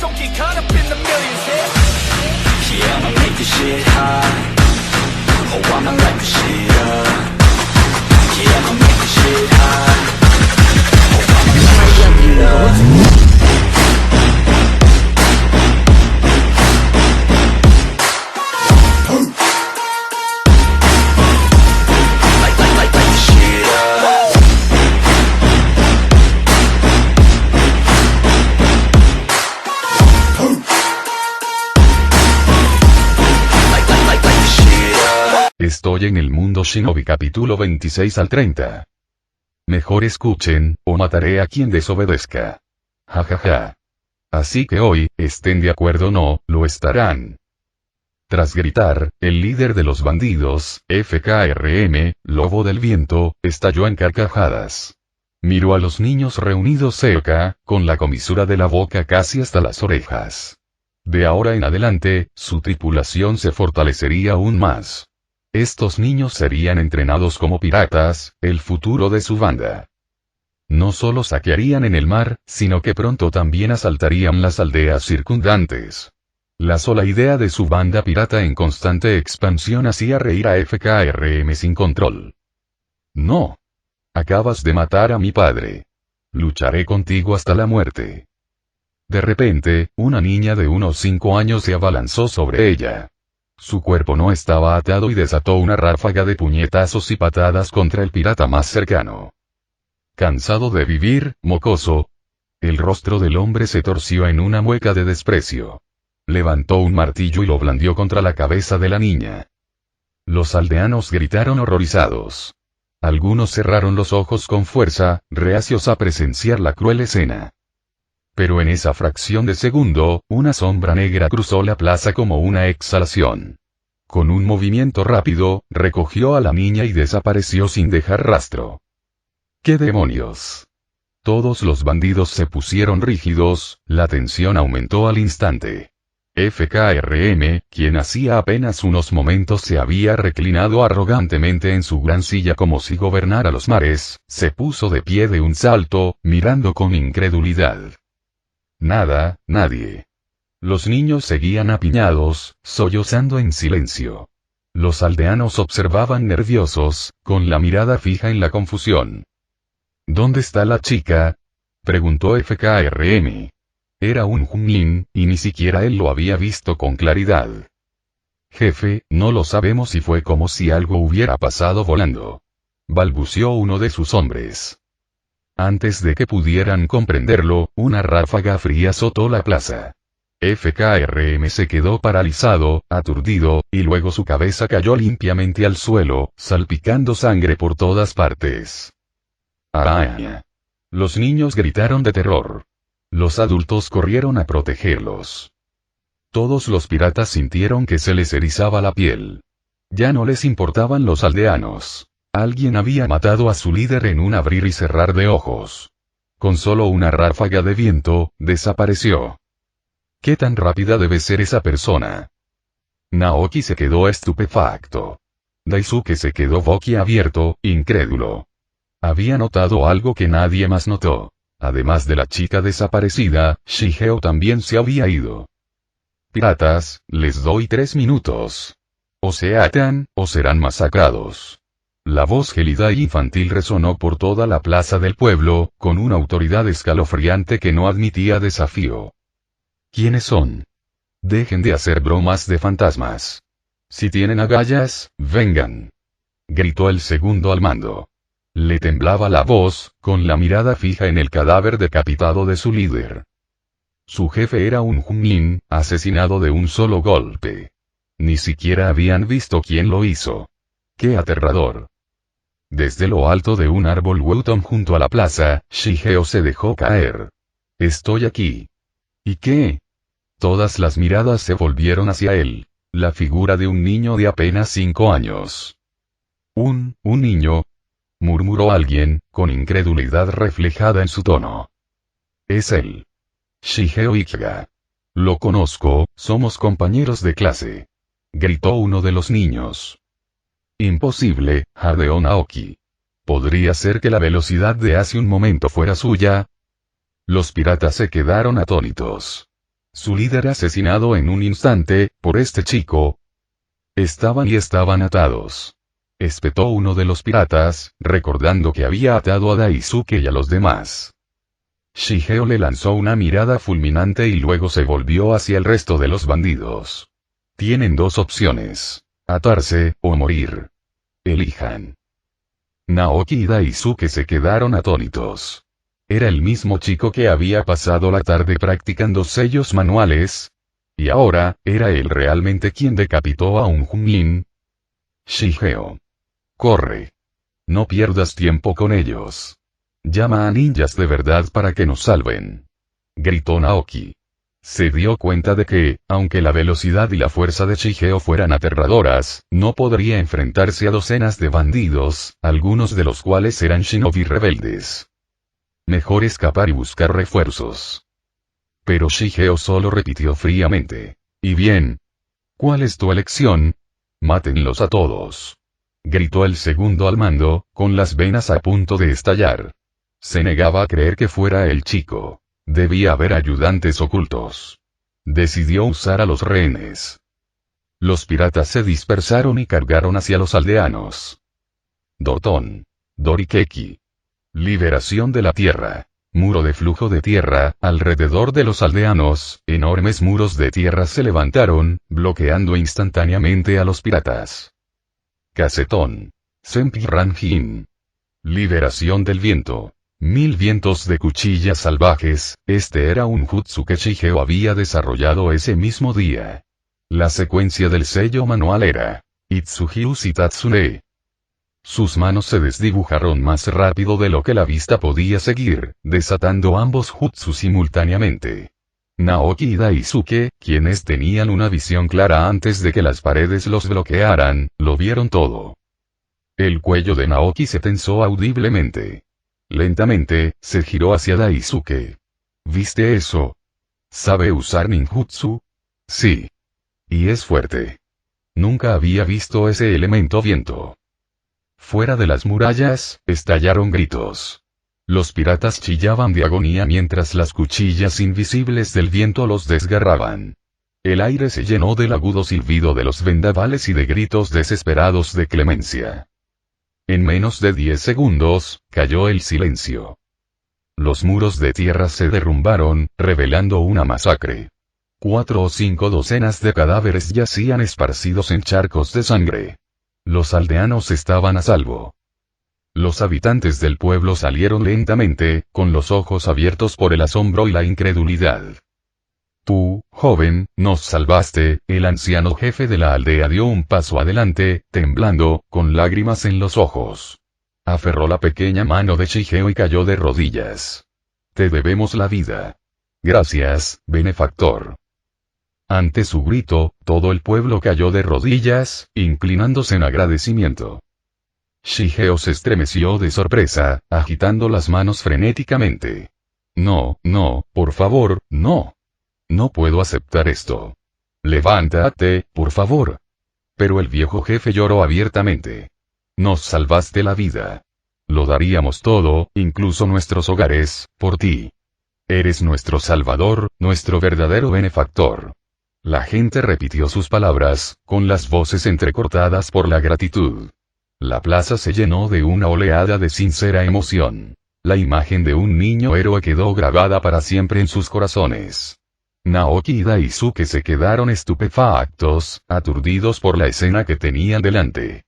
don't get caught up in the millions, Yeah, I'ma make this shit hot. Oh, I'ma light this shit up. Yeah, I'ma make this shit hot. Oh, I'ma light this shit up. Estoy en el mundo Shinobi capítulo 26 al 30. Mejor escuchen, o mataré a quien desobedezca. Jajaja. Así que hoy, estén de acuerdo o no, lo estarán. Tras gritar, el líder de los bandidos, FKRM, Lobo del Viento, estalló en carcajadas. Miró a los niños reunidos cerca, con la comisura de la boca casi hasta las orejas. De ahora en adelante, su tripulación se fortalecería aún más. Estos niños serían entrenados como piratas, el futuro de su banda. No solo saquearían en el mar, sino que pronto también asaltarían las aldeas circundantes. La sola idea de su banda pirata en constante expansión hacía reír a FKRM sin control. No. Acabas de matar a mi padre. Lucharé contigo hasta la muerte. De repente, una niña de unos 5 años se abalanzó sobre ella. Su cuerpo no estaba atado y desató una ráfaga de puñetazos y patadas contra el pirata más cercano. ¿Cansado de vivir, mocoso? El rostro del hombre se torció en una mueca de desprecio. Levantó un martillo y lo blandió contra la cabeza de la niña. Los aldeanos gritaron horrorizados. Algunos cerraron los ojos con fuerza, reacios a presenciar la cruel escena. Pero en esa fracción de segundo, una sombra negra cruzó la plaza como una exhalación. Con un movimiento rápido, recogió a la niña y desapareció sin dejar rastro. ¡Qué demonios! Todos los bandidos se pusieron rígidos, la tensión aumentó al instante. FKRM, quien hacía apenas unos momentos se había reclinado arrogantemente en su gran silla como si gobernara los mares, se puso de pie de un salto, mirando con incredulidad. Nada, nadie. Los niños seguían apiñados, sollozando en silencio. Los aldeanos observaban nerviosos, con la mirada fija en la confusión. ¿Dónde está la chica?, preguntó FKRM. Era un Junlin, y ni siquiera él lo había visto con claridad. Jefe, no lo sabemos y fue como si algo hubiera pasado volando. Balbuceó uno de sus hombres. Antes de que pudieran comprenderlo, una ráfaga fría azotó la plaza. FKRM se quedó paralizado, aturdido, y luego su cabeza cayó limpiamente al suelo, salpicando sangre por todas partes. ¡Araña! Los niños gritaron de terror. Los adultos corrieron a protegerlos. Todos los piratas sintieron que se les erizaba la piel. Ya no les importaban los aldeanos. Alguien había matado a su líder en un abrir y cerrar de ojos. Con solo una ráfaga de viento, desapareció. ¿Qué tan rápida debe ser esa persona? Naoki se quedó estupefacto. Daisuke se quedó boquiabierto, incrédulo. Había notado algo que nadie más notó. Además de la chica desaparecida, Shigeo también se había ido. Piratas, les doy 3 minutos. O se atan, o serán masacrados. La voz gélida e infantil resonó por toda la plaza del pueblo, con una autoridad escalofriante que no admitía desafío. ¿Quiénes son? Dejen de hacer bromas de fantasmas. Si tienen agallas, vengan. Gritó el segundo al mando. Le temblaba la voz, con la mirada fija en el cadáver decapitado de su líder. Su jefe era un Junlin, asesinado de un solo golpe. Ni siquiera habían visto quién lo hizo. ¡Qué aterrador! Desde lo alto de un árbol Wuton junto a la plaza, Shigeo se dejó caer. Estoy aquí. ¿Y qué? Todas las miradas se volvieron hacia él. La figura de un niño de apenas 5 años. Un niño, murmuró alguien, con incredulidad reflejada en su tono. Es él. Shigeo Ikega. Lo conozco, somos compañeros de clase. Gritó uno de los niños. Imposible, jadeó Naoki. ¿Podría ser que la velocidad de hace un momento fuera suya? Los piratas se quedaron atónitos. Su líder asesinado en un instante, por este chico. Estaban atados. Espetó uno de los piratas, recordando que había atado a Daisuke y a los demás. Shigeo le lanzó una mirada fulminante y luego se volvió hacia el resto de los bandidos. Tienen dos opciones: atarse, o morir. Elijan. Naoki y Daisuke se quedaron atónitos. Era el mismo chico que había pasado la tarde practicando sellos manuales. Y ahora, ¿era él realmente quien decapitó a un Junnin? Shigeo. Corre. No pierdas tiempo con ellos. Llama a ninjas de verdad para que nos salven. Gritó Naoki. Se dio cuenta de que, aunque la velocidad y la fuerza de Shigeo fueran aterradoras, no podría enfrentarse a docenas de bandidos, algunos de los cuales eran shinobi rebeldes. Mejor escapar y buscar refuerzos. Pero Shigeo solo repitió fríamente. ¿Y bien? ¿Cuál es tu elección? Mátenlos a todos. Gritó el segundo al mando, con las venas a punto de estallar. Se negaba a creer que fuera el chico. Debía haber ayudantes ocultos. Decidió usar a los rehenes. Los piratas se dispersaron y cargaron hacia los aldeanos. Doton. Dorikeki. Liberación de la tierra. Muro de flujo de tierra, alrededor de los aldeanos, enormes muros de tierra se levantaron, bloqueando instantáneamente a los piratas. Casetón. Senpi Ranjin. Liberación del viento. 1000 vientos de cuchillas salvajes, este era un jutsu que Shigeo había desarrollado ese mismo día. La secuencia del sello manual era Itsuhiushi Tatsune. Sus manos se desdibujaron más rápido de lo que la vista podía seguir, desatando ambos jutsu simultáneamente. Naoki y Daisuke, quienes tenían una visión clara antes de que las paredes los bloquearan, lo vieron todo. El cuello de Naoki se tensó audiblemente. Lentamente, se giró hacia Daisuke. ¿Viste eso? ¿Sabe usar ninjutsu? Sí. Y es fuerte. Nunca había visto ese elemento viento. Fuera de las murallas, estallaron gritos. Los piratas chillaban de agonía mientras las cuchillas invisibles del viento los desgarraban. El aire se llenó del agudo silbido de los vendavales y de gritos desesperados de clemencia. En menos de 10 segundos, cayó el silencio. Los muros de tierra se derrumbaron, revelando una masacre. 4 o 5 docenas de cadáveres yacían esparcidos en charcos de sangre. Los aldeanos estaban a salvo. Los habitantes del pueblo salieron lentamente, con los ojos abiertos por el asombro y la incredulidad. Tú, joven, nos salvaste. El anciano jefe de la aldea dio un paso adelante, temblando, con lágrimas en los ojos. Aferró la pequeña mano de Shigeo y cayó de rodillas. Te debemos la vida. Gracias, benefactor. Ante su grito, todo el pueblo cayó de rodillas, inclinándose en agradecimiento. Shigeo se estremeció de sorpresa, agitando las manos frenéticamente. No, por favor, no. No puedo aceptar esto. Levántate, por favor. Pero el viejo jefe lloró abiertamente. Nos salvaste la vida. Lo daríamos todo, incluso nuestros hogares, por ti. Eres nuestro salvador, nuestro verdadero benefactor. La gente repitió sus palabras, con las voces entrecortadas por la gratitud. La plaza se llenó de una oleada de sincera emoción. La imagen de un niño héroe quedó grabada para siempre en sus corazones. Naoki y Daisuke se quedaron estupefactos, aturdidos por la escena que tenían delante.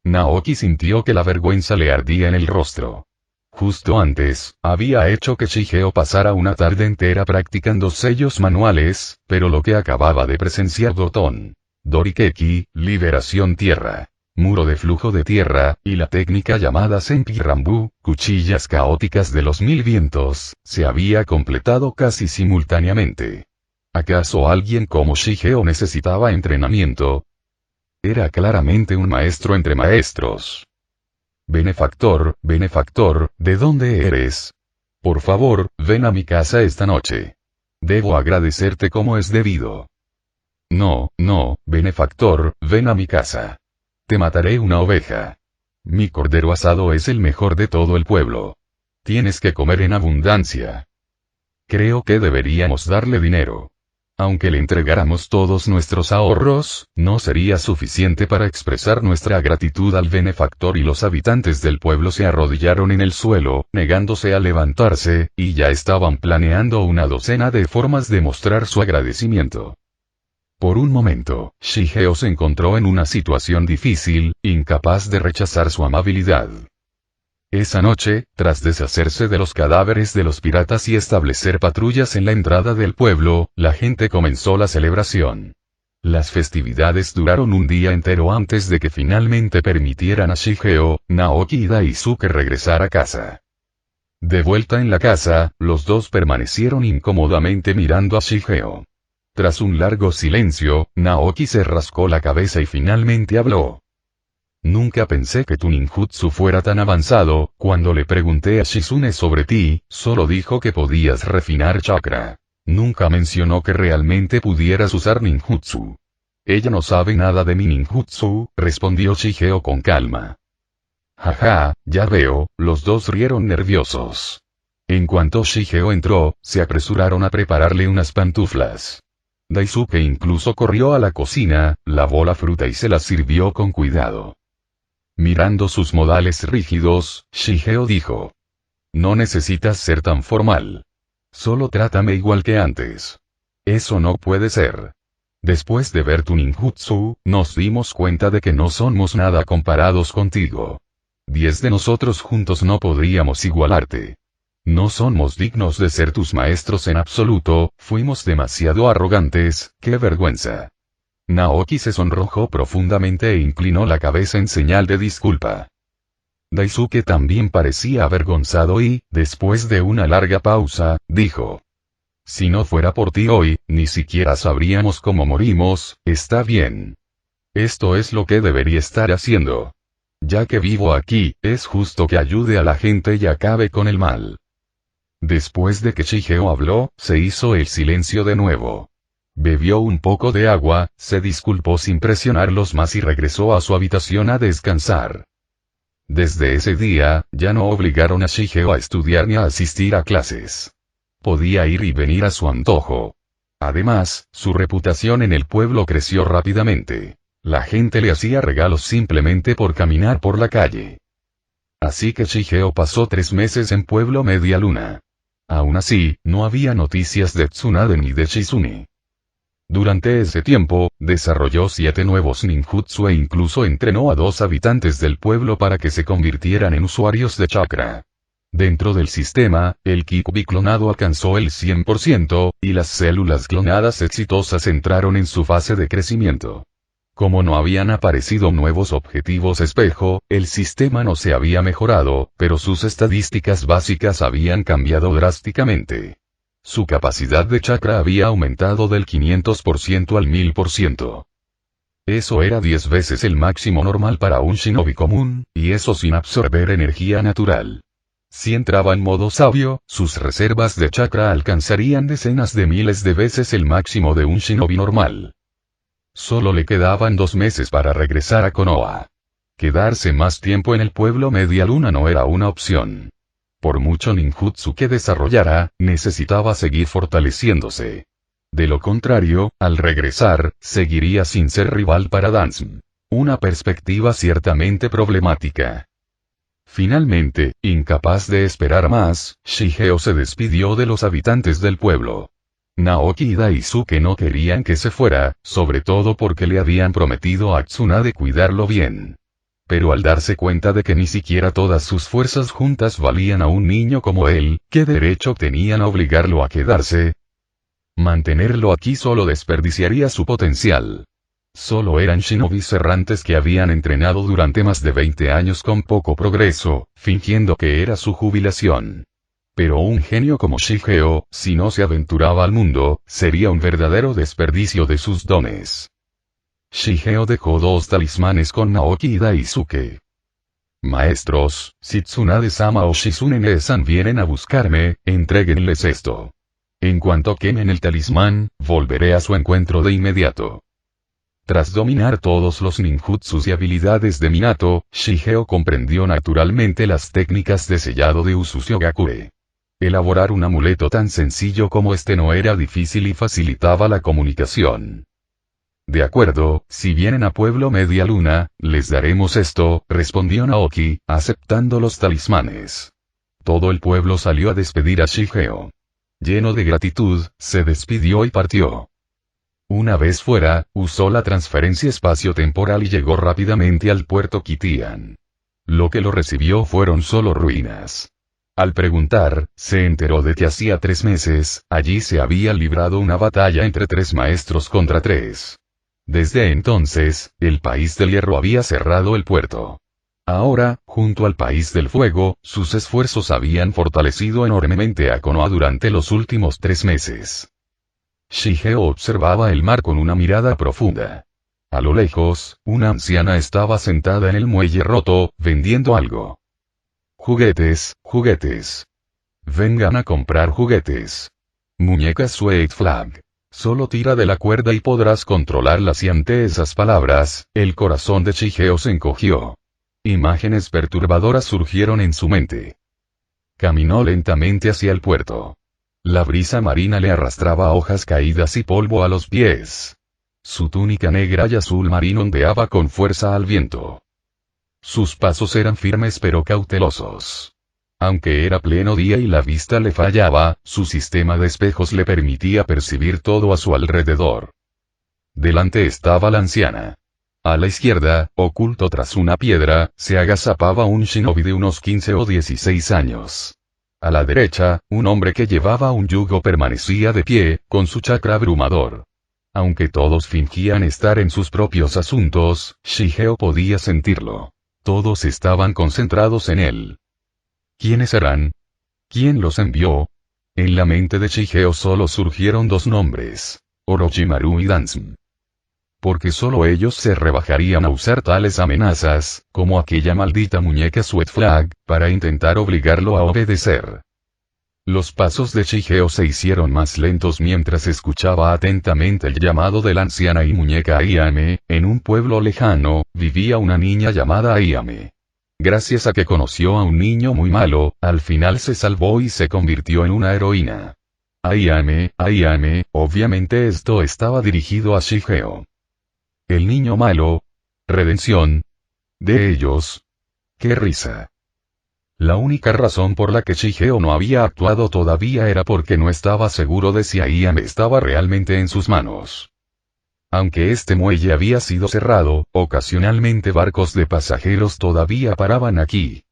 Naoki sintió que la vergüenza le ardía en el rostro. Justo antes, había hecho que Shigeo pasara una tarde entera practicando sellos manuales, pero lo que acababa de presenciar Doton. Dorikeki, liberación tierra. Muro de flujo de tierra, y la técnica llamada Senpi Rambu, cuchillas caóticas de los 1000 vientos, se había completado casi simultáneamente. ¿Acaso alguien como Shigeo necesitaba entrenamiento? Era claramente un maestro entre maestros. Benefactor, ¿de dónde eres? Por favor, ven a mi casa esta noche. Debo agradecerte como es debido. No, benefactor, ven a mi casa. Te mataré una oveja. Mi cordero asado es el mejor de todo el pueblo. Tienes que comer en abundancia. Creo que deberíamos darle dinero. Aunque le entregáramos todos nuestros ahorros, no sería suficiente para expresar nuestra gratitud al benefactor y los habitantes del pueblo se arrodillaron en el suelo, negándose a levantarse, y ya estaban planeando una docena de formas de mostrar su agradecimiento. Por un momento, Shigeo se encontró en una situación difícil, incapaz de rechazar su amabilidad. Esa noche, tras deshacerse de los cadáveres de los piratas y establecer patrullas en la entrada del pueblo, la gente comenzó la celebración. Las festividades duraron un día entero antes de que finalmente permitieran a Shigeo, Naoki y Daisuke regresar a casa. De vuelta en la casa, los dos permanecieron incómodamente mirando a Shigeo. Tras un largo silencio, Naoki se rascó la cabeza y finalmente habló. Nunca pensé que tu ninjutsu fuera tan avanzado. Cuando le pregunté a Shizune sobre ti, solo dijo que podías refinar chakra. Nunca mencionó que realmente pudieras usar ninjutsu. Ella no sabe nada de mi ninjutsu, respondió Shigeo con calma. Jaja, ya veo, los dos rieron nerviosos. En cuanto Shigeo entró, se apresuraron a prepararle unas pantuflas. Daisuke incluso corrió a la cocina, lavó la fruta y se la sirvió con cuidado. Mirando sus modales rígidos, Shigeo dijo. No necesitas ser tan formal. Solo trátame igual que antes. Eso no puede ser. Después de ver tu ninjutsu, nos dimos cuenta de que no somos nada comparados contigo. 10 de nosotros juntos no podríamos igualarte. No somos dignos de ser tus maestros en absoluto, fuimos demasiado arrogantes, qué vergüenza. Naoki se sonrojó profundamente e inclinó la cabeza en señal de disculpa. Daisuke también parecía avergonzado y, después de una larga pausa, dijo. Si no fuera por ti hoy, ni siquiera sabríamos cómo morimos, está bien. Esto es lo que debería estar haciendo. Ya que vivo aquí, es justo que ayude a la gente y acabe con el mal. Después de que Shigeo habló, se hizo el silencio de nuevo. Bebió un poco de agua, se disculpó sin presionarlos más y regresó a su habitación a descansar. Desde ese día, ya no obligaron a Shigeo a estudiar ni a asistir a clases. Podía ir y venir a su antojo. Además, su reputación en el pueblo creció rápidamente. La gente le hacía regalos simplemente por caminar por la calle. Así que Shigeo pasó 3 meses en Pueblo Media Luna. Aún así, no había noticias de Tsunade ni de Shizune. Durante ese tiempo, desarrolló 7 nuevos ninjutsu e incluso entrenó a 2 habitantes del pueblo para que se convirtieran en usuarios de chakra. Dentro del sistema, el Kikubi clonado alcanzó el 100%, y las células clonadas exitosas entraron en su fase de crecimiento. Como no habían aparecido nuevos objetivos espejo, el sistema no se había mejorado, pero sus estadísticas básicas habían cambiado drásticamente. Su capacidad de chakra había aumentado del 500% al 1000%. Eso era 10 veces el máximo normal para un shinobi común, y eso sin absorber energía natural. Si entraba en modo sabio, sus reservas de chakra alcanzarían decenas de miles de veces el máximo de un shinobi normal. Solo le quedaban 2 meses para regresar a Konoha. Quedarse más tiempo en el pueblo Media Luna no era una opción. Por mucho ninjutsu que desarrollara, necesitaba seguir fortaleciéndose. De lo contrario, al regresar, seguiría sin ser rival para Dansum. Una perspectiva ciertamente problemática. Finalmente, incapaz de esperar más, Shigeo se despidió de los habitantes del pueblo. Naoki y Daisuke no querían que se fuera, sobre todo porque le habían prometido a Tsunade cuidarlo bien. Pero al darse cuenta de que ni siquiera todas sus fuerzas juntas valían a un niño como él, ¿qué derecho tenían a obligarlo a quedarse? Mantenerlo aquí solo desperdiciaría su potencial. Solo eran shinobis errantes que habían entrenado durante más de 20 años con poco progreso, fingiendo que era su jubilación. Pero un genio como Shigeo, si no se aventuraba al mundo, sería un verdadero desperdicio de sus dones. Shigeo dejó 2 talismanes con Naoki y Daisuke. Maestros, si Tsunade-sama o Shizune-san vienen a buscarme, entréguenles esto. En cuanto quemen el talismán, volveré a su encuentro de inmediato. Tras dominar todos los ninjutsus y habilidades de Minato, Shigeo comprendió naturalmente las técnicas de sellado de Usushio Gakure. Elaborar un amuleto tan sencillo como este no era difícil y facilitaba la comunicación. De acuerdo, si vienen a Pueblo Media Luna, les daremos esto, respondió Naoki, aceptando los talismanes. Todo el pueblo salió a despedir a Shigeo. Lleno de gratitud, se despidió y partió. Una vez fuera, usó la transferencia espacio-temporal y llegó rápidamente al puerto Kitian. Lo que lo recibió fueron solo ruinas. Al preguntar, se enteró de que hacía 3 meses, allí se había librado una batalla entre 3 maestros contra 3. Desde entonces, el País del Hierro había cerrado el puerto. Ahora, junto al País del Fuego, sus esfuerzos habían fortalecido enormemente a Konoha durante los últimos 3 meses. Shigeo observaba el mar con una mirada profunda. A lo lejos, una anciana estaba sentada en el muelle roto, vendiendo algo. Juguetes, juguetes. Vengan a comprar juguetes. Muñeca Sweet Flag. Solo tira de la cuerda y podrás controlarlas, y ante esas palabras, el corazón de Shigeo se encogió. Imágenes perturbadoras surgieron en su mente. Caminó lentamente hacia el puerto. La brisa marina le arrastraba hojas caídas y polvo a los pies. Su túnica negra y azul marino ondeaba con fuerza al viento. Sus pasos eran firmes pero cautelosos. Aunque era pleno día y la vista le fallaba, su sistema de espejos le permitía percibir todo a su alrededor. Delante estaba la anciana. A la izquierda, oculto tras una piedra, se agazapaba un shinobi de unos 15 o 16 años. A la derecha, un hombre que llevaba un yugo permanecía de pie, con su chakra abrumador. Aunque todos fingían estar en sus propios asuntos, Shigeo podía sentirlo. Todos estaban concentrados en él. ¿Quiénes eran? ¿Quién los envió? En la mente de Shigeo solo surgieron 2 nombres: Orochimaru y Dansum. Porque solo ellos se rebajarían a usar tales amenazas, como aquella maldita muñeca Sweet Flag, para intentar obligarlo a obedecer. Los pasos de Shigeo se hicieron más lentos mientras escuchaba atentamente el llamado de la anciana y muñeca Ayame. En un pueblo lejano, vivía una niña llamada Ayame. Gracias a que conoció a un niño muy malo, al final se salvó y se convirtió en una heroína. Ayame, obviamente esto estaba dirigido a Shigeo. El niño malo. Redención. De ellos. ¡Qué risa! La única razón por la que Shigeo no había actuado todavía era porque no estaba seguro de si Ayame estaba realmente en sus manos. Aunque este muelle había sido cerrado, ocasionalmente barcos de pasajeros todavía paraban aquí.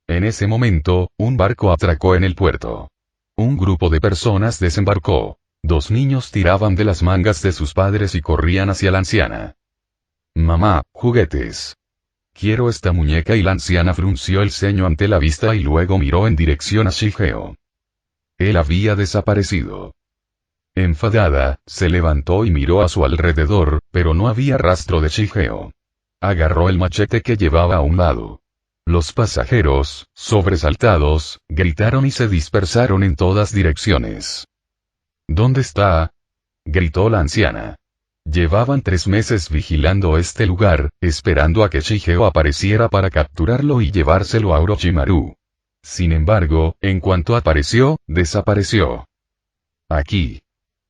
En ese momento, un barco atracó en el puerto. Un grupo de personas desembarcó. 2 niños tiraban de las mangas de sus padres y corrían hacia la anciana. Mamá, juguetes. Quiero esta muñeca, y la anciana frunció el ceño ante la vista y luego miró en dirección a Shigeo. Él había desaparecido. Enfadada, se levantó y miró a su alrededor, pero no había rastro de Shigeo. Agarró el machete que llevaba a un lado. Los pasajeros, sobresaltados, gritaron y se dispersaron en todas direcciones. ¿Dónde está? Gritó la anciana. Llevaban 3 meses vigilando este lugar, esperando a que Shigeo apareciera para capturarlo y llevárselo a Orochimaru. Sin embargo, en cuanto apareció, desapareció. Aquí.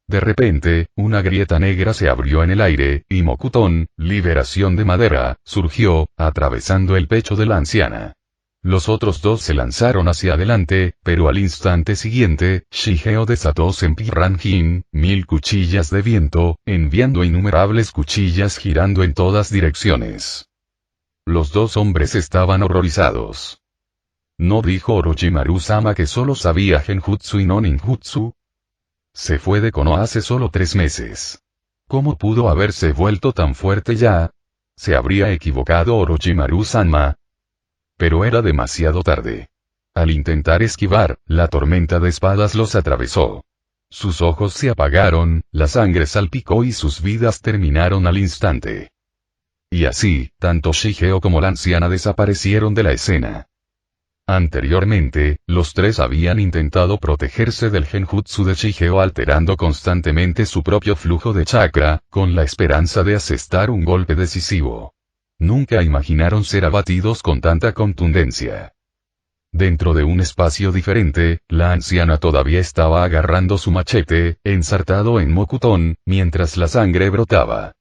De repente, una grieta negra se abrió en el aire, y Mokuton, liberación de madera, surgió, atravesando el pecho de la anciana. Los otros 2 se lanzaron hacia adelante, pero al instante siguiente, Shigeo desató Senpirranjin, 1000 cuchillas de viento, enviando innumerables cuchillas girando en todas direcciones. Los 2 hombres estaban horrorizados. ¿No dijo Orochimaru-sama que solo sabía Genjutsu y no Ninjutsu? Se fue de Konoha hace solo 3 meses. ¿Cómo pudo haberse vuelto tan fuerte ya? ¿Se habría equivocado Orochimaru-sama? Pero era demasiado tarde. Al intentar esquivar, la tormenta de espadas los atravesó. Sus ojos se apagaron, la sangre salpicó y sus vidas terminaron al instante. Y así, tanto Shigeo como la anciana desaparecieron de la escena. Anteriormente, los 3 habían intentado protegerse del genjutsu de Shigeo alterando constantemente su propio flujo de chakra, con la esperanza de asestar un golpe decisivo. Nunca imaginaron ser abatidos con tanta contundencia. Dentro de un espacio diferente, la anciana todavía estaba agarrando su machete, ensartado en Mokuton, mientras la sangre brotaba.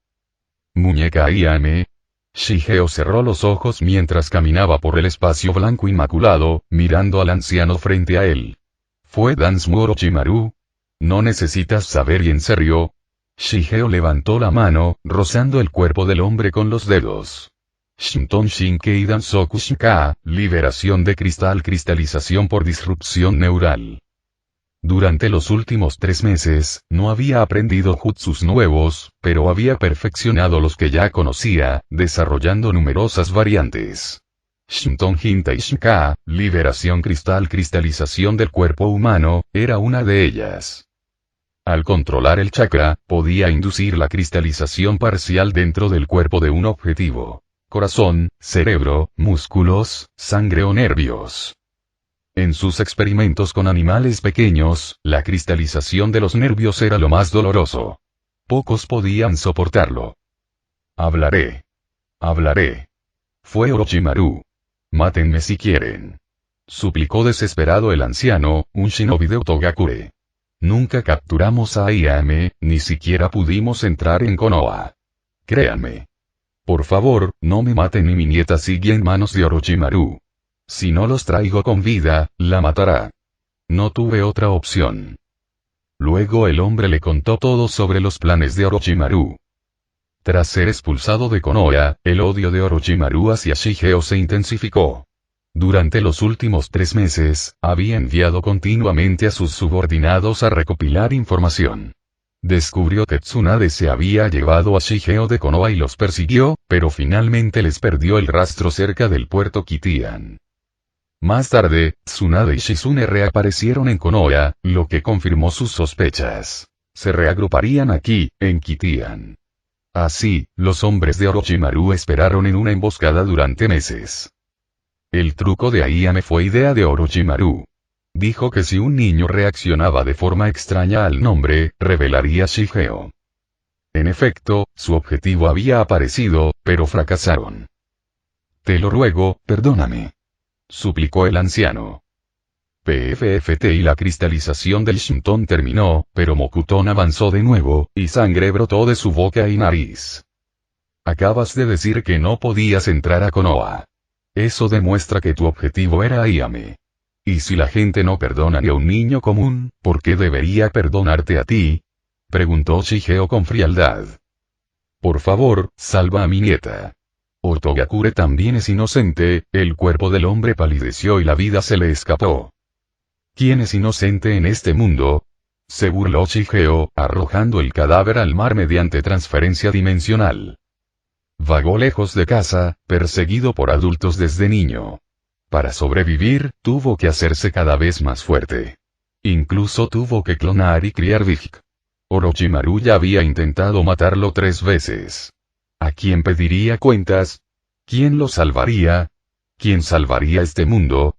Muñeca Ayame. Shigeo cerró los ojos mientras caminaba por el espacio blanco inmaculado, mirando al anciano frente a él. ¿Fue Dansmu Orochimaru? ¿No necesitas saber y en serio? Shigeo levantó la mano, rozando el cuerpo del hombre con los dedos. Shinton Shinkei Dansoku Shinka, liberación de cristal, cristalización por disrupción neural. Durante los últimos 3 meses, no había aprendido jutsus nuevos, pero había perfeccionado los que ya conocía, desarrollando numerosas variantes. Shinton Hintai Shinka, liberación cristal, cristalización del cuerpo humano, era una de ellas. Al controlar el chakra, podía inducir la cristalización parcial dentro del cuerpo de un objetivo. Corazón, cerebro, músculos, sangre o nervios. En sus experimentos con animales pequeños, la cristalización de los nervios era lo más doloroso. Pocos podían soportarlo. Hablaré. Hablaré. Fue Orochimaru. Mátenme si quieren. Suplicó desesperado el anciano, un shinobi de Otogakure. Nunca capturamos a Ayame, ni siquiera pudimos entrar en Konoha. Créanme. Por favor, no me maten y mi nieta sigue en manos de Orochimaru. Si no los traigo con vida, la matará. No tuve otra opción. Luego el hombre le contó todo sobre los planes de Orochimaru. Tras ser expulsado de Konoha, el odio de Orochimaru hacia Shigeo se intensificó. Durante los últimos 3 meses, había enviado continuamente a sus subordinados a recopilar información. Descubrió que Tsunade se había llevado a Shigeo de Konoha y los persiguió, pero finalmente les perdió el rastro cerca del puerto Kitian. Más tarde, Tsunade y Shizune reaparecieron en Konoha, lo que confirmó sus sospechas. Se reagruparían aquí, en Kitian. Así, los hombres de Orochimaru esperaron en una emboscada durante meses. El truco de Ayame fue idea de Orochimaru. Dijo que si un niño reaccionaba de forma extraña al nombre, revelaría Shigeo. En efecto, su objetivo había aparecido, pero fracasaron. Te lo ruego, perdóname. Suplicó el anciano. PFFT y la cristalización del Shinton terminó, pero Mokuton avanzó de nuevo, y sangre brotó de su boca y nariz. Acabas de decir que no podías entrar a Konoha. Eso demuestra que tu objetivo era Ayame. Y si la gente no perdona ni a un niño común, ¿por qué debería perdonarte a ti? Preguntó Shigeo con frialdad. Por favor, salva a mi nieta. Otogakure también es inocente, el cuerpo del hombre palideció y la vida se le escapó. ¿Quién es inocente en este mundo? Se burló Shigeo, arrojando el cadáver al mar mediante transferencia dimensional. Vagó lejos de casa, perseguido por adultos desde niño. Para sobrevivir, tuvo que hacerse cada vez más fuerte. Incluso tuvo que clonar y criar Vig. Orochimaru ya había intentado matarlo 3 veces. ¿A quién pediría cuentas? ¿Quién lo salvaría? ¿Quién salvaría este mundo?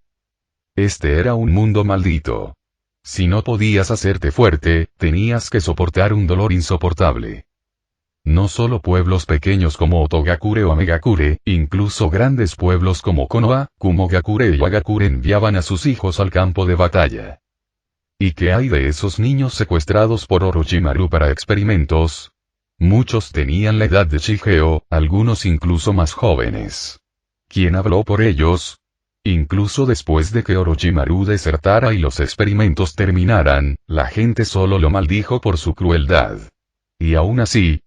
Este era un mundo maldito. Si no podías hacerte fuerte, tenías que soportar un dolor insoportable. No solo pueblos pequeños como Otogakure o Amegakure, incluso grandes pueblos como Konoha, Kumogakure y Wagakure enviaban a sus hijos al campo de batalla. ¿Y qué hay de esos niños secuestrados por Orochimaru para experimentos? Muchos tenían la edad de Shigeo, algunos incluso más jóvenes. ¿Quién habló por ellos? Incluso después de que Orochimaru desertara y los experimentos terminaran, la gente solo lo maldijo por su crueldad. Y aún así,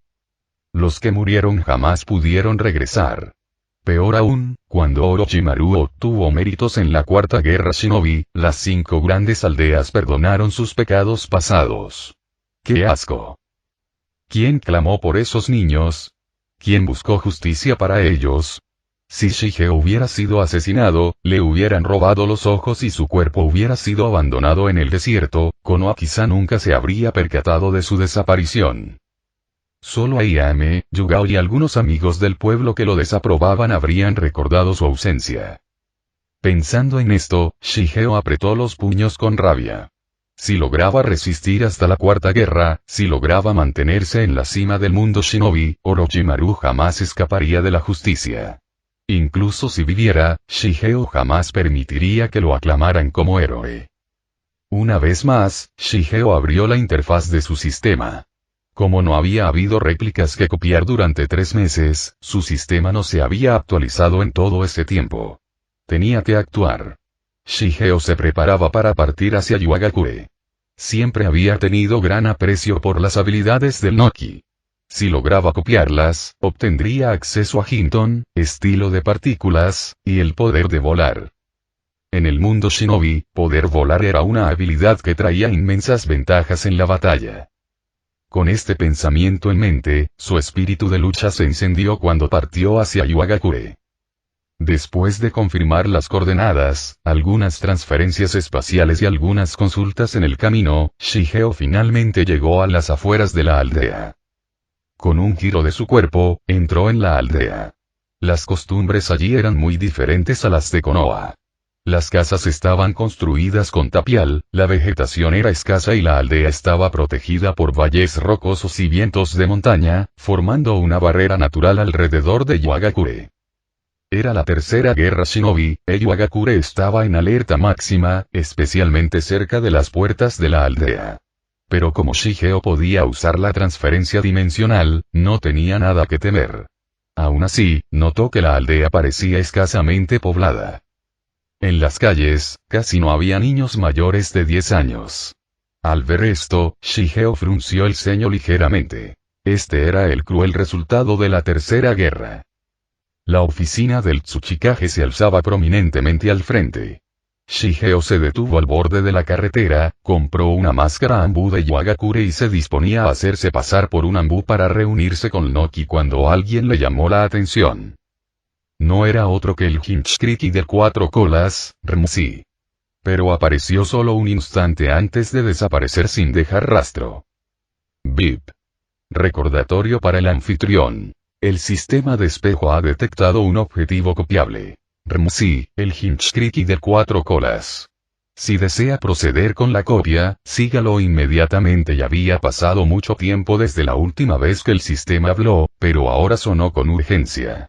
los que murieron jamás pudieron regresar. Peor aún, cuando Orochimaru obtuvo méritos en la Cuarta Guerra Shinobi, las 5 grandes aldeas perdonaron sus pecados pasados. ¡Qué asco! ¿Quién clamó por esos niños? ¿Quién buscó justicia para ellos? Si Shigeo hubiera sido asesinado, le hubieran robado los ojos y su cuerpo hubiera sido abandonado en el desierto, Konoha quizá nunca se habría percatado de su desaparición. Solo Ayame, Yugao y algunos amigos del pueblo que lo desaprobaban habrían recordado su ausencia. Pensando en esto, Shigeo apretó los puños con rabia. Si lograba resistir hasta la Cuarta Guerra, si lograba mantenerse en la cima del mundo shinobi, Orochimaru jamás escaparía de la justicia. Incluso si viviera, Shigeo jamás permitiría que lo aclamaran como héroe. Una vez más, Shigeo abrió la interfaz de su sistema. Como no había habido réplicas que copiar durante 3 meses, su sistema no se había actualizado en todo ese tiempo. Tenía que actuar. Shigeo se preparaba para partir hacia Yuagakure. Siempre había tenido gran aprecio por las habilidades del Noki. Si lograba copiarlas, obtendría acceso a Hinton, estilo de partículas, y el poder de volar. En el mundo shinobi, poder volar era una habilidad que traía inmensas ventajas en la batalla. Con este pensamiento en mente, su espíritu de lucha se encendió cuando partió hacia Yuagakure. Después de confirmar las coordenadas, algunas transferencias espaciales y algunas consultas en el camino, Shigeo finalmente llegó a las afueras de la aldea. Con un giro de su cuerpo, entró en la aldea. Las costumbres allí eran muy diferentes a las de Konoha. Las casas estaban construidas con tapial, la vegetación era escasa y la aldea estaba protegida por valles rocosos y vientos de montaña, formando una barrera natural alrededor de Yuagakure. Era la tercera guerra shinobi, y Yuagakure estaba en alerta máxima, especialmente cerca de las puertas de la aldea. Pero como Shigeo podía usar la transferencia dimensional, no tenía nada que temer. Aún así, notó que la aldea parecía escasamente poblada. En las calles, casi no había niños mayores de 10 años. Al ver esto, Shigeo frunció el ceño ligeramente. Este era el cruel resultado de la tercera guerra. La oficina del Tsuchikage se alzaba prominentemente al frente. Shigeo se detuvo al borde de la carretera, compró una máscara Anbu de Yuagakure y se disponía a hacerse pasar por un Anbu para reunirse con Noki cuando alguien le llamó la atención. No era otro que el Hinchkriki de 4 colas, Rmusi. Pero apareció solo un instante antes de desaparecer sin dejar rastro. Bip. Recordatorio para el anfitrión. El sistema de espejo ha detectado un objetivo copiable. Rmusi, el Hinchkriki de 4 colas. Si desea proceder con la copia, sígalo inmediatamente. Ya había pasado mucho tiempo desde la última vez que el sistema habló, pero ahora sonó con urgencia.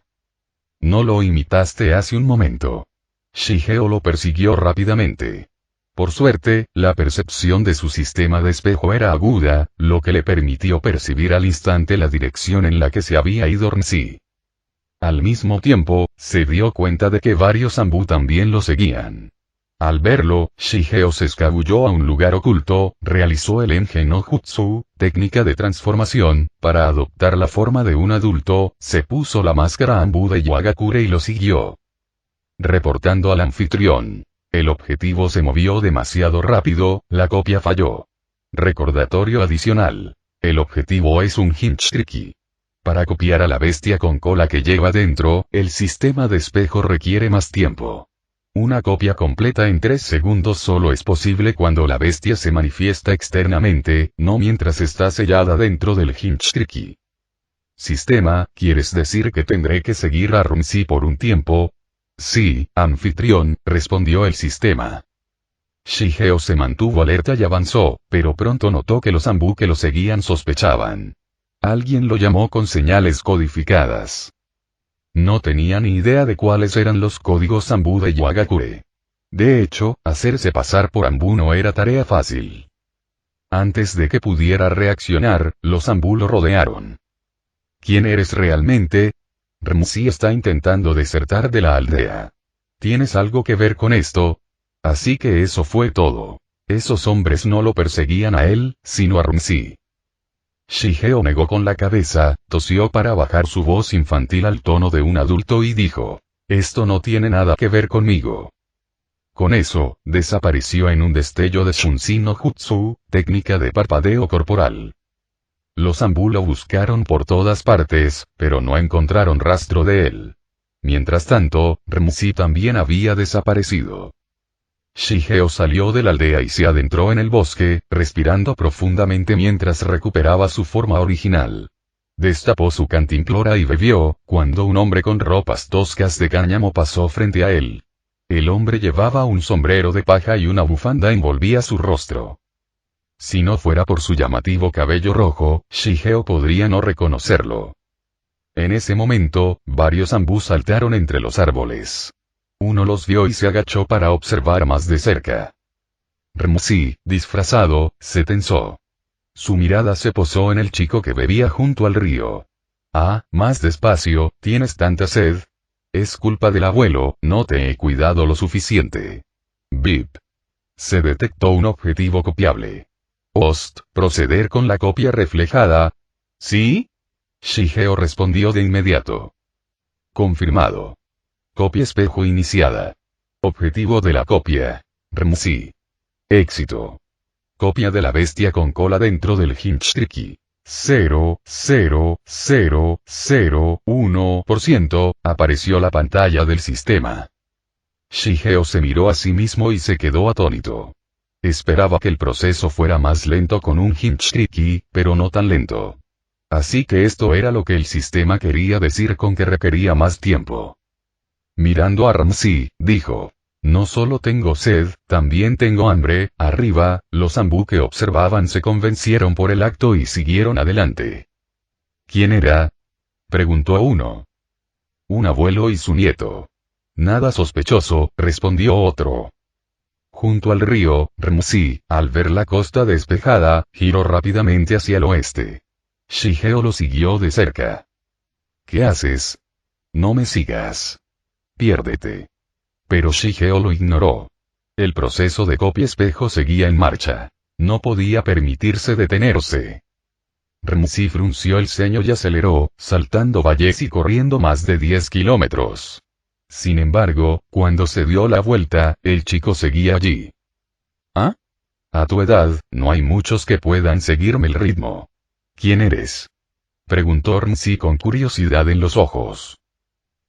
No lo imitaste hace un momento. Shigeo lo persiguió rápidamente. Por suerte, la percepción de su sistema de espejo era aguda, lo que le permitió percibir al instante la dirección en la que se había ido Rmusi. Al mismo tiempo, se dio cuenta de que varios Anbu también lo seguían. Al verlo, Shigeo se escabulló a un lugar oculto, realizó el Engen no Jutsu, técnica de transformación, para adoptar la forma de un adulto, se puso la máscara Anbu de Yuagakure y lo siguió. Reportando al anfitrión. El objetivo se movió demasiado rápido, la copia falló. Recordatorio adicional. El objetivo es un Hinchkriki. Para copiar a la bestia con cola que lleva dentro, el sistema de espejo requiere más tiempo. Una copia completa en 3 segundos solo es posible cuando la bestia se manifiesta externamente, no mientras está sellada dentro del Hinchkriki. Sistema, ¿quieres decir que tendré que seguir a Rmusi por un tiempo? Sí, anfitrión, respondió el sistema. Shigeo se mantuvo alerta y avanzó, pero pronto notó que los Anbu que lo seguían sospechaban. Alguien lo llamó con señales codificadas. No tenía ni idea de cuáles eran los códigos Anbu de Yuagakure. De hecho, hacerse pasar por Anbu no era tarea fácil. Antes de que pudiera reaccionar, los Anbu lo rodearon. ¿Quién eres realmente? Rmusi está intentando desertar de la aldea. ¿Tienes algo que ver con esto? Así que eso fue todo. Esos hombres no lo perseguían a él, sino a Rmusi. Shigeo negó con la cabeza, tosió para bajar su voz infantil al tono de un adulto y dijo: esto no tiene nada que ver conmigo. Con eso, desapareció en un destello de Shunshi no Jutsu, técnica de parpadeo corporal. Los Anbu lo buscaron por todas partes, pero no encontraron rastro de él. Mientras tanto, Rmusi también había desaparecido. Shigeo salió de la aldea y se adentró en el bosque, respirando profundamente mientras recuperaba su forma original. Destapó su cantimplora y bebió, cuando un hombre con ropas toscas de cáñamo pasó frente a él. El hombre llevaba un sombrero de paja y una bufanda envolvía su rostro. Si no fuera por su llamativo cabello rojo, Shigeo podría no reconocerlo. En ese momento, varios ambús saltaron entre los árboles. Uno los vio y se agachó para observar más de cerca. Ramsey, disfrazado, se tensó. Su mirada se posó en el chico que bebía junto al río. Ah, más despacio, ¿tienes tanta sed? Es culpa del abuelo, no te he cuidado lo suficiente. Bip. Se detectó un objetivo copiable. Host, proceder con la copia reflejada. ¿Sí? Shigeo respondió de inmediato. Confirmado. Copia espejo iniciada. Objetivo de la copia. Ramsey. Éxito. Copia de la bestia con cola dentro del Hinchtriki. 0,000,1%, apareció la pantalla del sistema. Shigeo se miró a sí mismo y se quedó atónito. Esperaba que el proceso fuera más lento con un Hinchtriki, pero no tan lento. Así que esto era lo que el sistema quería decir con que requería más tiempo. Mirando a Ramsey, dijo. No solo tengo sed, también tengo hambre. Arriba, los ambú que observaban se convencieron por el acto y siguieron adelante. ¿Quién era? Preguntó uno. Un abuelo y su nieto. Nada sospechoso, respondió otro. Junto al río, Ramsey, al ver la costa despejada, giró rápidamente hacia el oeste. Shigeo lo siguió de cerca. ¿Qué haces? No me sigas. Piérdete. Pero Shigeo lo ignoró. El proceso de copia espejo seguía en marcha. No podía permitirse detenerse. Ramsey frunció el ceño y aceleró, saltando valles y corriendo más de 10 kilómetros. Sin embargo, cuando se dio la vuelta, el chico seguía allí. ¿Ah? A tu edad, no hay muchos que puedan seguirme el ritmo. ¿Quién eres? Preguntó Ramsey con curiosidad en los ojos.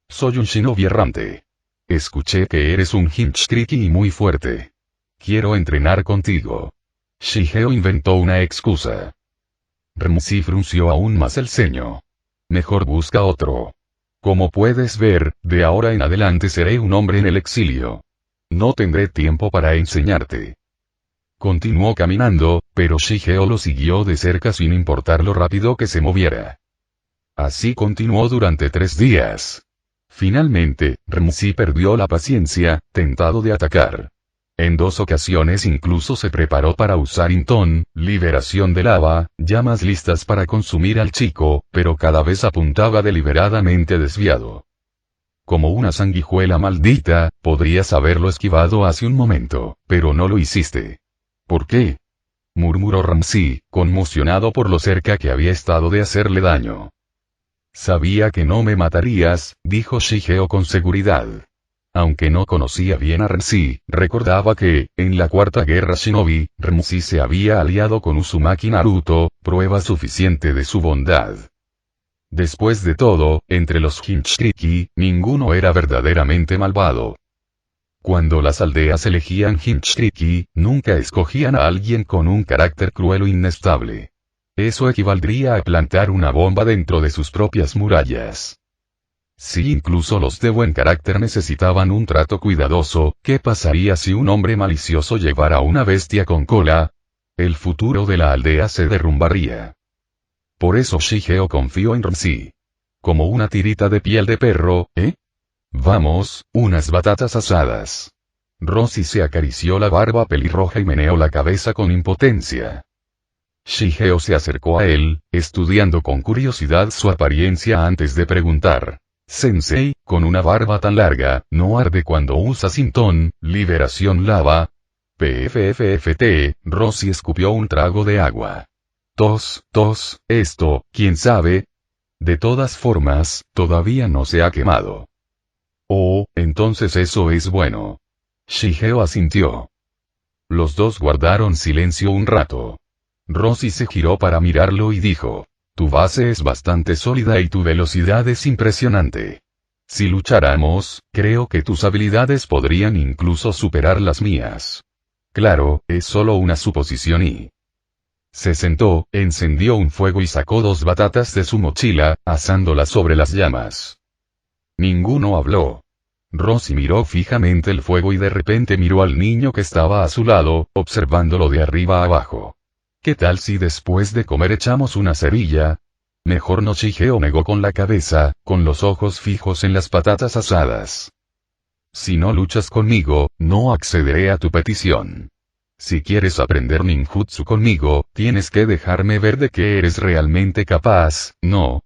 Soy un shinobi errante. Escuché que eres un Hinchtriki y muy fuerte. Quiero entrenar contigo. Shigeo inventó una excusa. Ramsey frunció aún más el ceño. Mejor busca otro. Como puedes ver, de ahora en adelante seré un hombre en el exilio. No tendré tiempo para enseñarte. Continuó caminando, pero Shigeo lo siguió de cerca sin importar lo rápido que se moviera. Así continuó durante 3 días. Finalmente, Ramsey perdió la paciencia, tentado de atacar. En 2 ocasiones incluso se preparó para usar Inton, liberación de lava, llamas listas para consumir al chico, pero cada vez apuntaba deliberadamente desviado. Como una sanguijuela maldita, podrías haberlo esquivado hace un momento, pero no lo hiciste. ¿Por qué? Murmuró Ramsey, conmocionado por lo cerca que había estado de hacerle daño. Sabía que no me matarías, dijo Shigeo con seguridad. Aunque no conocía bien a Ramsey, recordaba que, en la Cuarta Guerra Shinobi, Ramsey se había aliado con Uzumaki Naruto, prueba suficiente de su bondad. Después de todo, entre los Hinchtriki, ninguno era verdaderamente malvado. Cuando las aldeas elegían Hinchtriki, nunca escogían a alguien con un carácter cruel o inestable. Eso equivaldría a plantar una bomba dentro de sus propias murallas. Si incluso los de buen carácter necesitaban un trato cuidadoso, ¿qué pasaría si un hombre malicioso llevara una bestia con cola? El futuro de la aldea se derrumbaría. Por eso Shigeo confió en Ramsey. Como una tirita de piel de perro, ¿eh? Vamos, unas batatas asadas. Rossi se acarició la barba pelirroja y meneó la cabeza con impotencia. Shigeo se acercó a él, estudiando con curiosidad su apariencia antes de preguntar. Sensei, con una barba tan larga, ¿no arde cuando usas Inton, liberación lava? PFFFT, Rossi escupió un trago de agua. Esto, ¿quién sabe? De todas formas, todavía no se ha quemado. Oh, entonces eso es bueno. Shigeo asintió. Los dos guardaron silencio un rato. Rossi se giró para mirarlo y dijo. Tu base es bastante sólida y tu velocidad es impresionante. Si lucháramos, creo que tus habilidades podrían incluso superar las mías. Claro, es solo una suposición y... Se sentó, encendió un fuego y sacó 2 batatas de su mochila, asándolas sobre las llamas. Ninguno habló. Rossi miró fijamente el fuego y de repente miró al niño que estaba a su lado, observándolo de arriba a abajo. ¿Qué tal si después de comer echamos una cerilla? Mejor no, Shigeo negó con la cabeza, con los ojos fijos en las patatas asadas. Si no luchas conmigo, no accederé a tu petición. Si quieres aprender ninjutsu conmigo, tienes que dejarme ver de qué eres realmente capaz, ¿no?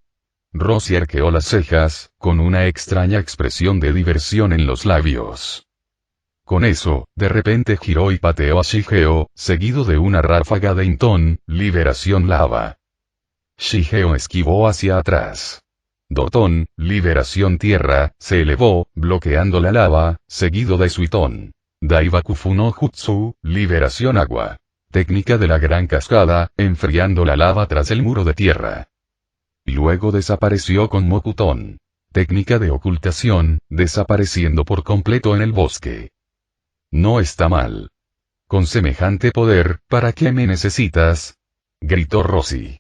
Roshi arqueó las cejas, con una extraña expresión de diversión en los labios. Con eso, de repente giró y pateó a Shigeo, seguido de una ráfaga de Inton, liberación lava. Shigeo esquivó hacia atrás. Doton, liberación tierra, se elevó, bloqueando la lava, seguido de Suiton. Daibakufu no Jutsu, liberación agua. Técnica de la gran cascada, enfriando la lava tras el muro de tierra. Luego desapareció con Mokuton. Técnica de ocultación, desapareciendo por completo en el bosque. No está mal. Con semejante poder, ¿para qué me necesitas? Gritó Roshi.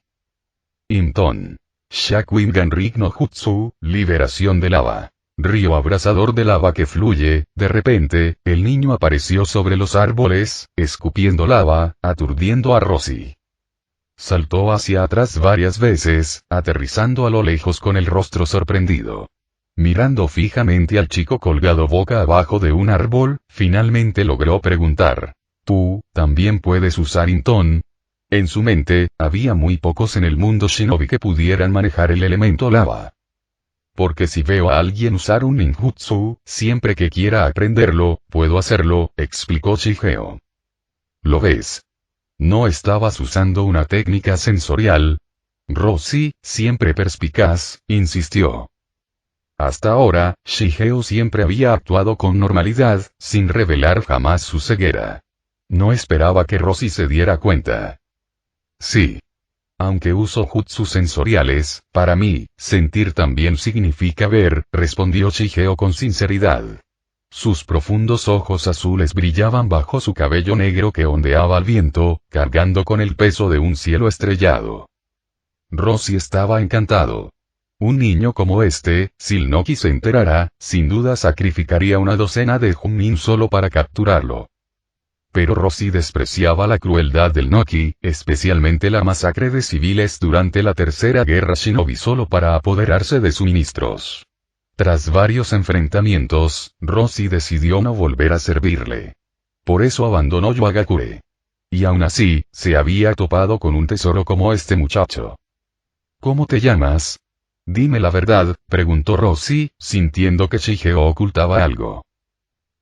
Inton. Shakuin Ganrik no Jutsu, liberación de lava. Río abrasador de lava que fluye. De repente, el niño apareció sobre los árboles, escupiendo lava, aturdiendo a Roshi. Saltó hacia atrás varias veces, aterrizando a lo lejos con el rostro sorprendido. Mirando fijamente al chico colgado boca abajo de un árbol, finalmente logró preguntar: ¿Tú, también puedes usar Inton? En su mente, había muy pocos en el mundo shinobi que pudieran manejar el elemento lava. Porque si veo a alguien usar un ninjutsu, siempre que quiera aprenderlo, puedo hacerlo, explicó Shigeo. ¿Lo ves? ¿No estabas usando una técnica sensorial? Roshi, siempre perspicaz, insistió. Hasta ahora, Shigeo siempre había actuado con normalidad, sin revelar jamás su ceguera. No esperaba que Roshi se diera cuenta. Sí. Aunque uso jutsu sensoriales, para mí, sentir también significa ver, respondió Shigeo con sinceridad. Sus profundos ojos azules brillaban bajo su cabello negro que ondeaba al viento, cargando con el peso de un cielo estrellado. Roshi estaba encantado. Un niño como este, si el Noki se enterara, sin duda sacrificaría una docena de Junnin solo para capturarlo. Pero Roshi despreciaba la crueldad del Noki, especialmente la masacre de civiles durante la Tercera Guerra Shinobi solo para apoderarse de suministros. Tras varios enfrentamientos, Roshi decidió no volver a servirle. Por eso abandonó Yoagakure. Y aún así, se había topado con un tesoro como este muchacho. ¿Cómo te llamas? Dime la verdad, preguntó Roshi, sintiendo que Shigeo ocultaba algo.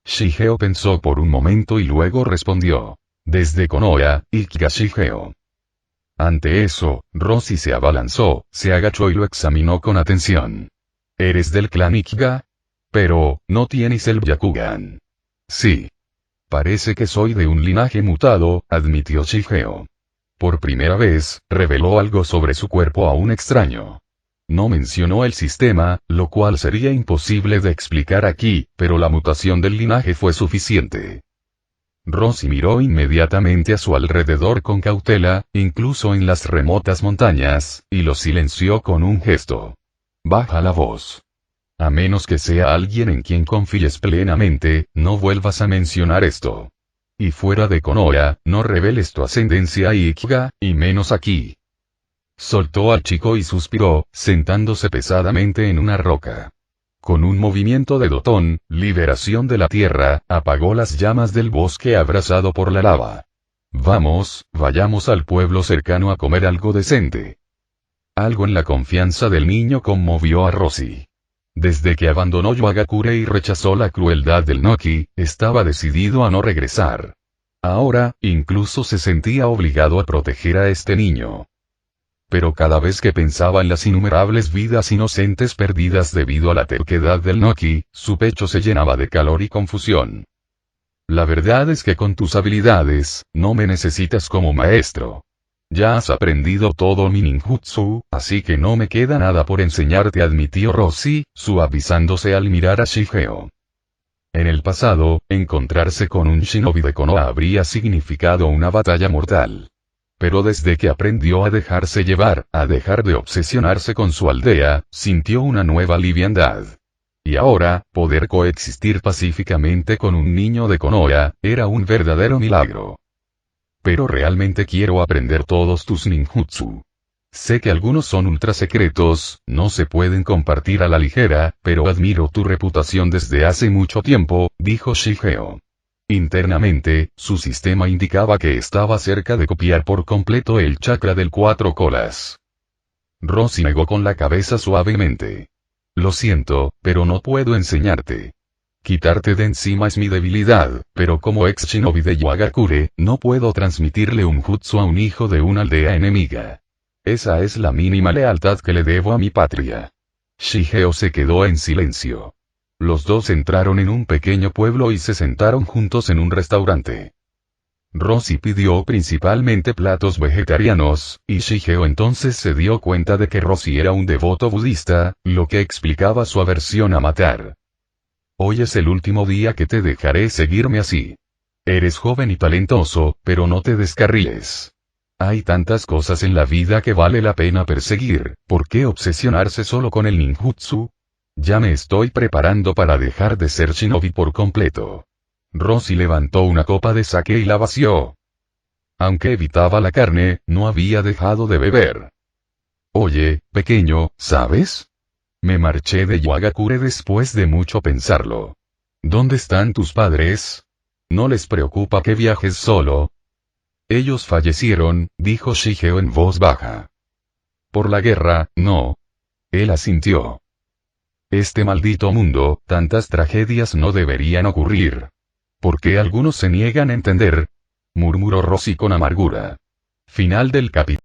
Shigeo pensó por un momento y luego respondió: desde Konoha, Ikiga Shigeo. Ante eso, Roshi se abalanzó, se agachó y lo examinó con atención. ¿Eres del clan Ikiga? Pero, ¿no tienes el Byakugan? Sí. Parece que soy de un linaje mutado, admitió Shigeo. Por primera vez, reveló algo sobre su cuerpo a un extraño. No mencionó el sistema, lo cual sería imposible de explicar aquí, pero la mutación del linaje fue suficiente. Roshi miró inmediatamente a su alrededor con cautela, incluso en las remotas montañas, y lo silenció con un gesto. Baja la voz. A menos que sea alguien en quien confíes plenamente, no vuelvas a mencionar esto. Y fuera de Konoha, no reveles tu ascendencia a Ikiga, y menos aquí. Soltó al chico y suspiró, sentándose pesadamente en una roca. Con un movimiento de Doton, liberación de la tierra, apagó las llamas del bosque abrasado por la lava. Vamos, vayamos al pueblo cercano a comer algo decente. Algo en la confianza del niño conmovió a Roshi. Desde que abandonó Yoagakure y rechazó la crueldad del Noki, estaba decidido a no regresar. Ahora, incluso se sentía obligado a proteger a este niño. Pero cada vez que pensaba en las innumerables vidas inocentes perdidas debido a la terquedad del Noki, su pecho se llenaba de calor y confusión. La verdad es que con tus habilidades, no me necesitas como maestro. Ya has aprendido todo mi ninjutsu, así que no me queda nada por enseñarte, admitió Roshi, suavizándose al mirar a Shigeo. En el pasado, encontrarse con un shinobi de Konoha habría significado una batalla mortal. Pero desde que aprendió a dejarse llevar, a dejar de obsesionarse con su aldea, sintió una nueva liviandad. Y ahora, poder coexistir pacíficamente con un niño de Konoha, era un verdadero milagro. Pero realmente quiero aprender todos tus ninjutsu. Sé que algunos son ultra secretos, no se pueden compartir a la ligera, pero admiro tu reputación desde hace mucho tiempo, dijo Shigeo. Internamente, su sistema indicaba que estaba cerca de copiar por completo el chakra del cuatro colas. Roshi negó con la cabeza suavemente. Lo siento, pero no puedo enseñarte. Quitarte de encima es mi debilidad, pero como ex shinobi de Yagakure, no puedo transmitirle un jutsu a un hijo de una aldea enemiga. Esa es la mínima lealtad que le debo a mi patria. Shigeo se quedó en silencio. Los dos entraron en un pequeño pueblo y se sentaron juntos en un restaurante. Roshi pidió principalmente platos vegetarianos, y Shigeo entonces se dio cuenta de que Roshi era un devoto budista, lo que explicaba su aversión a matar. Hoy es el último día que te dejaré seguirme así. Eres joven y talentoso, pero no te descarriles. Hay tantas cosas en la vida que vale la pena perseguir, ¿por qué obsesionarse solo con el ninjutsu? Ya me estoy preparando para dejar de ser shinobi por completo. Roshi levantó una copa de sake y la vació. Aunque evitaba la carne, no había dejado de beber. Oye, pequeño, ¿sabes? Me marché de Yagakure después de mucho pensarlo. ¿Dónde están tus padres? ¿No les preocupa que viajes solo? Ellos fallecieron, dijo Shigeo en voz baja. Por la guerra, no. Él asintió. Este maldito mundo, tantas tragedias no deberían ocurrir. ¿Por qué algunos se niegan a entender? Murmuró Roshi con amargura. Final del capítulo.